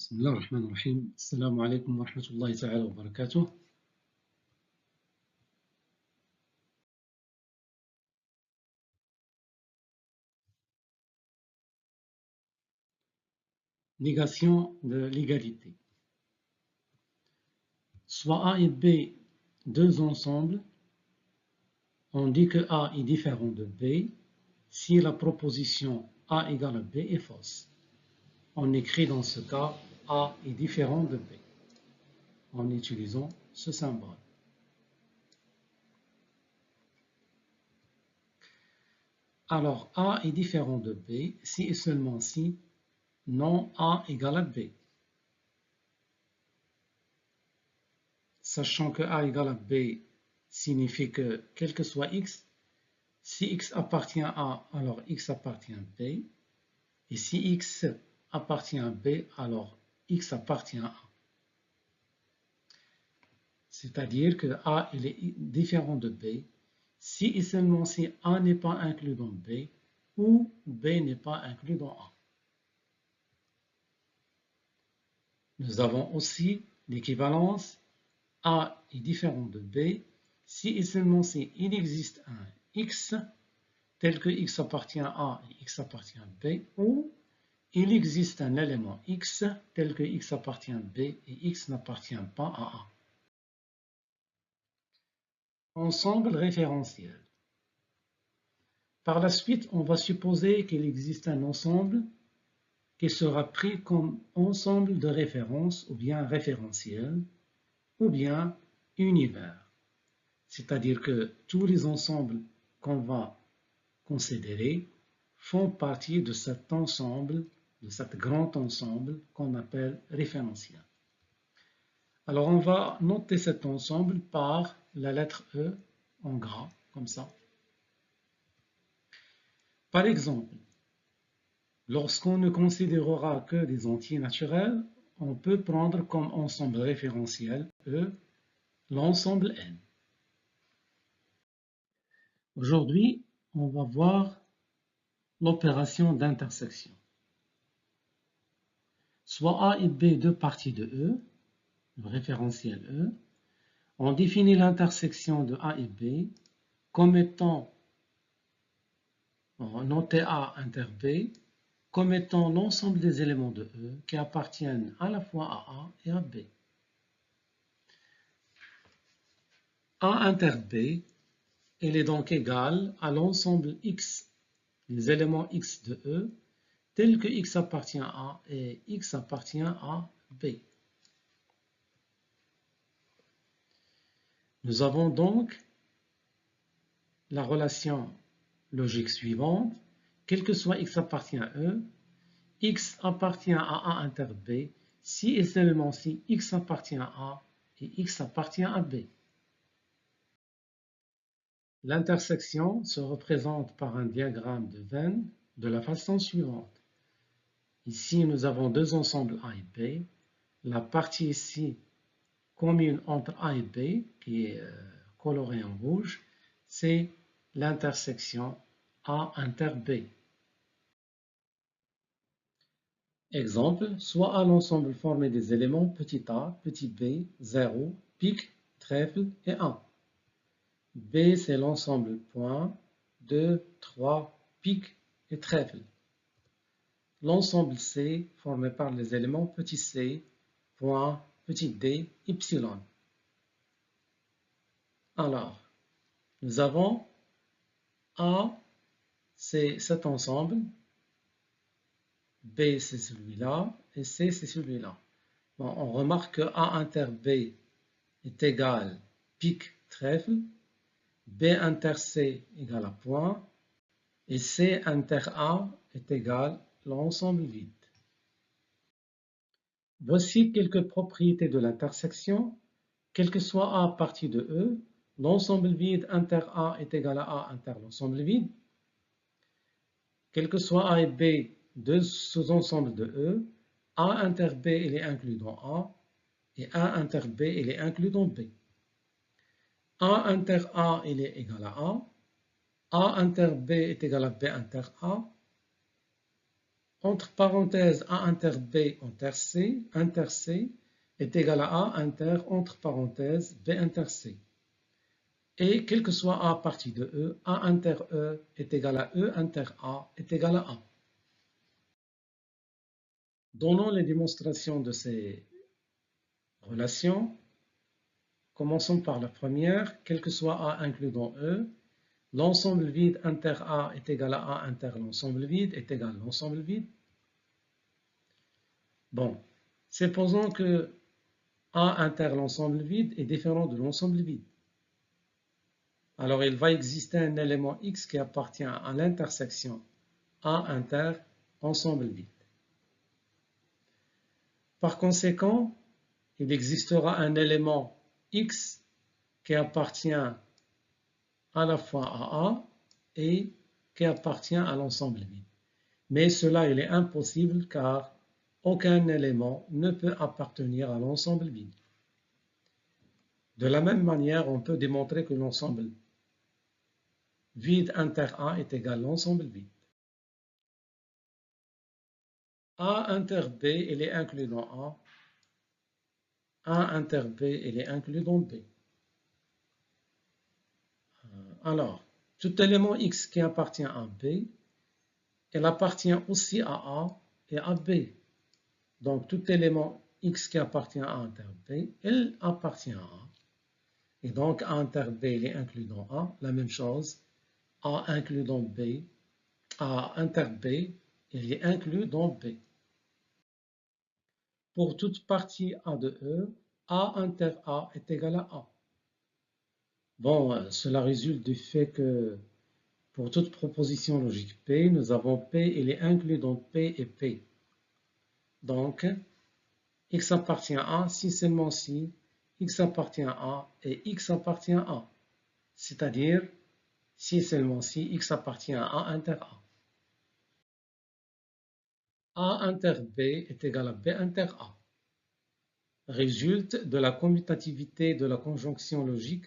بسم الله الرحمن الرحيم. السلام عليكم ورحمة الله تعالى وبركاته. Négation de l'égalité. Soit A et B deux ensembles, on dit que A est différent de B si la proposition A égale à B est fausse. On écrit dans ce cas A est différent de B en utilisant ce symbole. Alors A est différent de B si et seulement si non A égale à B. Sachant que A égale à B signifie que, quel que soit x, si x appartient à A, alors x appartient à B, et si x appartient à B, alors x appartient à A. C'est-à-dire que A il est différent de B, si et seulement si A n'est pas inclus dans B, ou B n'est pas inclus dans A. Nous avons aussi l'équivalence A est différent de B, si et seulement si il existe un x, tel que x appartient à A et x appartient à B, ou il existe un élément x, tel que x appartient à B et x n'appartient pas à A. Ensemble référentiel. Par la suite, on va supposer qu'il existe un ensemble qui sera pris comme ensemble de référence ou bien référentiel ou bien univers. C'est-à-dire que tous les ensembles qu'on va considérer font partie de cet ensemble, de cet grand ensemble qu'on appelle référentiel. Alors on va noter cet ensemble par la lettre E en gras, comme ça. Par exemple, lorsqu'on ne considérera que des entiers naturels, on peut prendre comme ensemble référentiel E l'ensemble N. Aujourd'hui, on va voir l'opération d'intersection. Soit A et B deux parties de E, le référentiel E, on définit l'intersection de A et B comme étant, noté A inter B, comme étant l'ensemble des éléments de E qui appartiennent à la fois à A et à B. A inter B, elle est donc égale à l'ensemble X, les éléments X de E, tels que X appartient à A et X appartient à B. Nous avons donc la relation logique suivante, quel que soit X appartient à E, X appartient à A inter B, si et seulement si X appartient à A et X appartient à B. L'intersection se représente par un diagramme de Venn de la façon suivante. Ici, nous avons deux ensembles A et B. La partie ici commune entre A et B, qui est colorée en rouge, c'est l'intersection A inter B. Exemple, soit A l'ensemble formé des éléments petit a, petit b, 0, pic, trèfle et 1. B c'est l'ensemble point, 2, 3, pic et trèfle. L'ensemble C formé par les éléments petit c, point, petit d, epsilon. Alors, nous avons A, c'est cet ensemble, B c'est celui-là et C c'est celui-là. Bon, on remarque que A inter B est égal pic trèfle, B inter C égale à point et C inter A est égal l'ensemble vide. Voici quelques propriétés de l'intersection. Quel que soit A partie de E, l'ensemble vide inter A est égal à A inter l'ensemble vide. Quel que soit A et B, deux sous-ensembles de E, A inter B il est inclus dans A et A inter B il est inclus dans B. A inter A il est égal à A inter B est égal à B inter A, entre parenthèses A inter B inter C est égal à A inter entre parenthèses B inter C. Et quel que soit A partie de E, A inter E est égal à E inter A est égal à A. Donnons les démonstrations de ces relations. Commençons par la première. Quel que soit A inclus dans E, l'ensemble vide inter A est égal à A inter l'ensemble vide est égal à l'ensemble vide. Bon, supposons que A inter l'ensemble vide est différent de l'ensemble vide. Alors, il va exister un élément X qui appartient à l'intersection A inter ensemble vide. Par conséquent, il existera un élément X qui appartient à la fois à A et qui appartient à l'ensemble vide. Mais cela, il est impossible car aucun élément ne peut appartenir à l'ensemble vide. De la même manière, on peut démontrer que l'ensemble vide inter A est égal à l'ensemble vide. A inter B, il est inclus dans A. A inter B, il est inclus dans B. Alors, tout élément X qui appartient à B, il appartient aussi à A et à B. Donc, tout élément X qui appartient à A inter B, il appartient à A. Et donc, A inter B, il est inclus dans A. La même chose, A inclus dans B, A inter B, il est inclus dans B. Pour toute partie A de E, A inter A est égal à A. Bon, cela résulte du fait que pour toute proposition logique P, nous avons P, il est inclus dans P et P. Donc, X appartient à A si seulement si X appartient à A et X appartient à A. C'est-à-dire, si seulement si X appartient à A inter A. A inter B est égal à B inter A. Résulte de la commutativité de la conjonction logique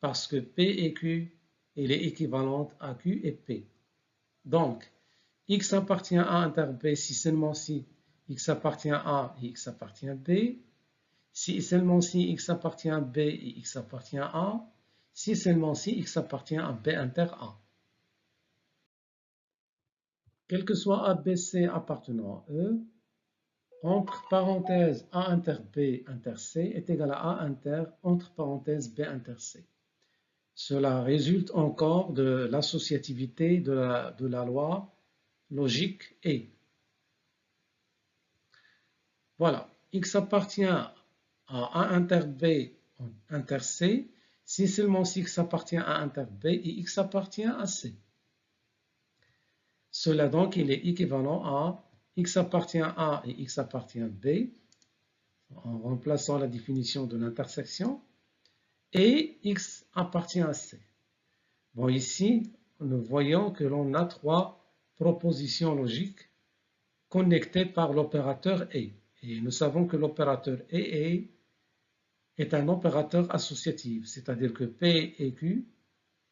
parce que P et Q, elle est équivalente à Q et P. Donc, X appartient à A inter B si seulement si X appartient à A et X appartient à B, si seulement si X appartient à B et X appartient à A, si seulement si X appartient à B inter A. Quel que soit ABC appartenant à E, entre parenthèses A inter B inter C est égal à A inter entre parenthèses B inter C. Cela résulte encore de l'associativité de la loi logique E. Voilà, X appartient à A inter B inter C si seulement si X appartient à inter B et X appartient à C. Cela donc, il est équivalent à X appartient à A et X appartient à B, en remplaçant la définition de l'intersection, et X appartient à C. Bon, ici, nous voyons que l'on a trois propositions logiques connectées par l'opérateur E. Et nous savons que l'opérateur E est un opérateur associatif, c'est-à-dire que P et Q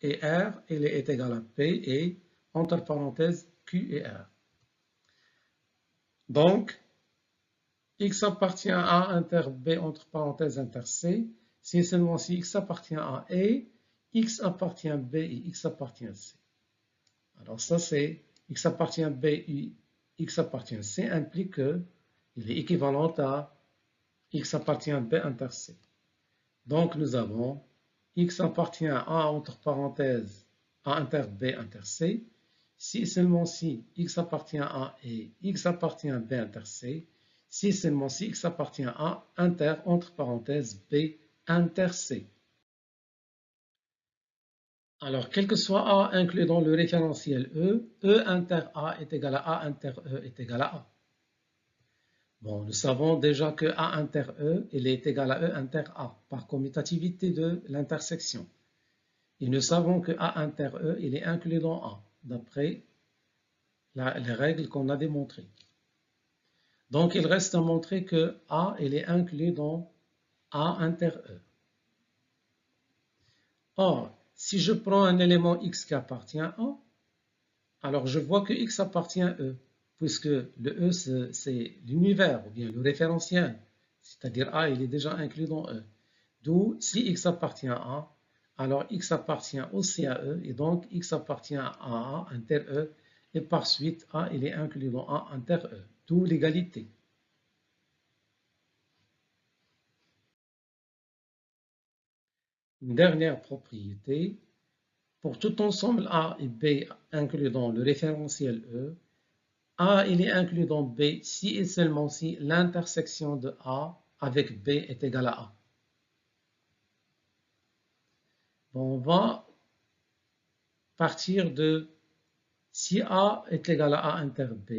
et R, il est égal à P et, entre parenthèses, Q et R. Donc, X appartient à A inter B entre parenthèses inter C, si seulement si X appartient à E, X appartient à B et X appartient à C. Alors ça c'est X appartient à B et X appartient à C implique qu'il est équivalent à X appartient à B inter C. Donc nous avons X appartient à A entre parenthèses A inter B inter C, si seulement si X appartient à A et X appartient à B inter C, si seulement si X appartient à A inter entre parenthèses B inter C. Alors, quel que soit A inclus dans le référentiel E, E inter A est égal à A inter E est égal à A. Bon, nous savons déjà que A inter E, il est égal à E inter A, par commutativité de l'intersection. Et nous savons que A inter E, il est inclus dans A, d'après les règles qu'on a démontrées. Donc, il reste à montrer que A, il est inclus dans A inter E. Or, si je prends un élément X qui appartient à A, alors je vois que X appartient à E. puisque le E, c'est l'univers, ou bien le référentiel, c'est-à-dire A, il est déjà inclus dans E. D'où, si X appartient à A, alors X appartient aussi à E, et donc X appartient à A inter E, et par suite, A, il est inclus dans A inter E, d'où l'égalité. Une dernière propriété, pour tout ensemble A et B inclus dans le référentiel E, A il est inclus dans B si et seulement si l'intersection de A avec B est égale à A. Bon, on va partir de si A est égal à A inter B,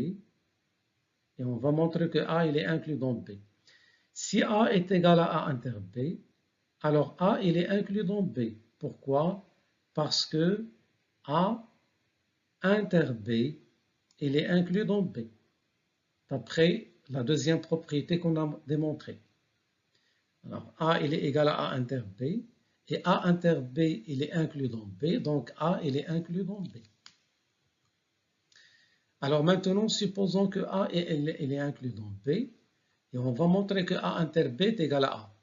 et on va montrer que A il est inclus dans B. Si A est égal à A inter B, alors A il est inclus dans B. Pourquoi? Parce que A inter B, il est inclus dans B, d'après la deuxième propriété qu'on a démontrée. Alors A il est égal à A inter B, et A inter B il est inclus dans B, donc A il est inclus dans B. Alors maintenant, supposons que A il est inclus dans B, et on va montrer que A inter B est égal à A.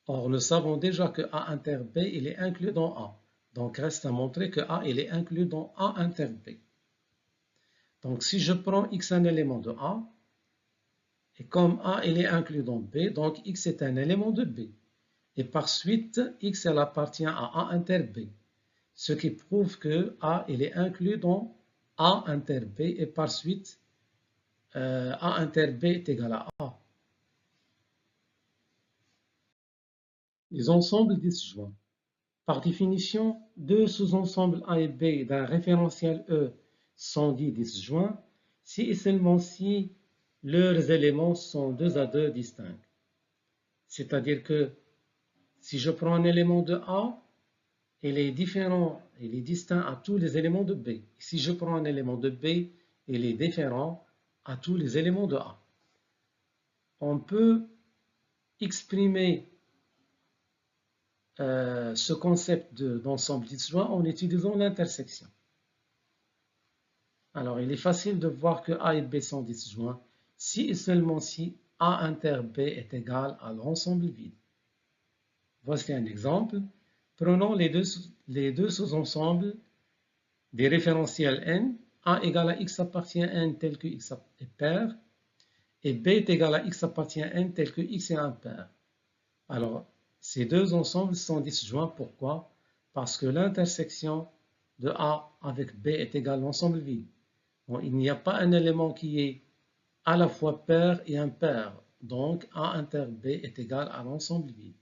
Or, nous savons déjà que A inter B il est inclus dans A. Donc, reste à montrer que A il est inclus dans A inter B. Donc, si je prends X un élément de A, et comme A il est inclus dans B, donc X est un élément de B. Et par suite, X elle appartient à A inter B. Ce qui prouve que A il est inclus dans A inter B, et par suite, A inter B est égal à A. Les ensembles disjoints. Par définition, deux sous-ensembles A et B d'un référentiel E sont dits disjoints si et seulement si leurs éléments sont 2 à 2 distincts. C'est-à-dire que si je prends un élément de A, il est différent, il est distinct à tous les éléments de B. Si je prends un élément de B, il est différent à tous les éléments de A. On peut exprimer ce concept d'ensemble disjoint en utilisant l'intersection. Alors, il est facile de voir que A et B sont disjoints si et seulement si A inter B est égal à l'ensemble vide. Voici un exemple. Prenons les deux sous-ensembles des référentiels n. A égale à x appartient à n tel que x est pair, et B est égal à x appartient à n tel que x est impair. Alors, ces deux ensembles sont disjoints. Pourquoi? Parce que l'intersection de A avec B est égale à l'ensemble vide. Bon, il n'y a pas un élément qui est à la fois pair et impair. Donc, A inter B est égal à l'ensemble vide.